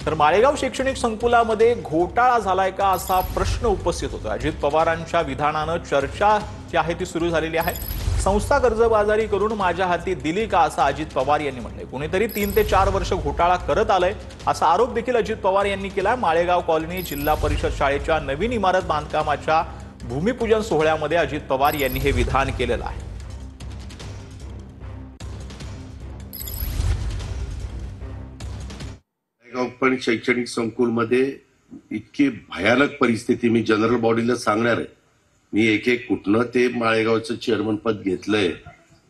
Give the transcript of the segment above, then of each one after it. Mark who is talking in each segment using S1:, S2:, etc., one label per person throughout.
S1: तर माळेगाव शैक्षणिक संकुलामध्ये घोटाळा झालाय का असा प्रश्न उपस्थित होतो। अजित पवारांच्या विधानानं चर्चा जी आहे ती सुरू झालेली आहे। संस्था कर्जबाजारी करून माझ्या हाती दिली का असं अजित पवार यांनी म्हटलंय। कोणीतरी 3 ते 4 वर्ष घोटाळा करत आलंय असा आरोप देखील अजित पवार यांनी केलाय। माळेगाव कॉलनी जिल्हा परिषद शाळेच्या नवीन इमारत बांधकामाच्या भूमिपूजन सोहळ्यामध्ये अजित पवार यांनी हे विधान केलेलं आहे।
S2: पण शैक्षणिक संकुलमध्ये इतकी भयानक परिस्थिती मी जनरल बॉडीला सांगणार आहे। मी एक कुठनं ते माळेगावचं चेअरमन पद घेतलंय,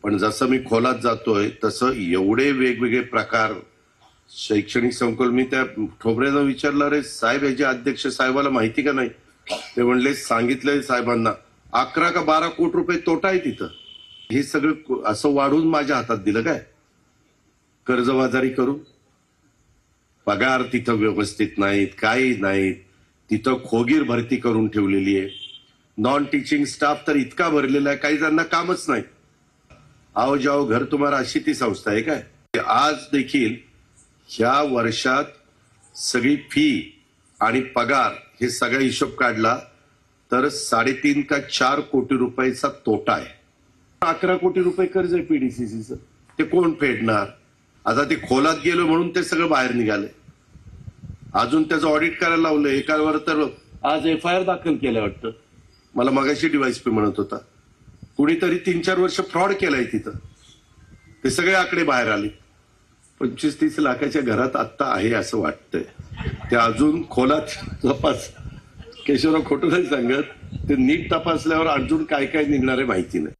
S2: पण जसं मी खोलात जातोय तसं एवढे वेगवेगळे प्रकार शैक्षणिक संकुल। मी त्या ठोबरेनं विचारलं, अरे साहेब याचे अध्यक्ष साहेबाला माहिती का नाही? ते म्हणले सांगितलंय साहेबांना 11 का 12 कोटी रुपये तोटा आहे तिथं। हे सगळं असं वाढून माझ्या हातात दिलं काय? कर्जबाजारी करून पगार तिथं व्यवस्थित नाहीत, काही नाहीत, तिथं खोगीर भरती करून ठेवलेली आहे। नॉन टीचिंग स्टाफ तर इतका भरलेला आहे, काही जणांना कामच नाही। आओ जाओ घर तुम्हारा अशी ती संस्था आहे काय? आज देखील ह्या वर्षात सगळी फी आणि पगार हे सगळा हिशोब काढला तर 3.5 का 4 कोटी रुपयाचा तोटा आहे। 11 कोटी रुपये कर्ज आहे पीडीसीसीचं, ते कोण फेडणार? आता ते खोलात गेलो म्हणून ते सगळं बाहेर निघाले। अजून त्याचं ऑडिट करायला लावलं। एकावर तर आज FIR दाखल केलं वाटतं, मला मगाशी डीवायएसपी म्हणत होता। कुणीतरी 3-4 वर्ष फ्रॉड केलाय तिथं, ते सगळे आकडे बाहेर आले। 25-30 लाखाच्या घरात आत्ता आहे असं वाटतंय। ते अजून खोलात तपास, केशवराव खोटं नाही सांगत, ते नीट तपासल्यावर अजून काय काय निघणार आहे माहिती नाही।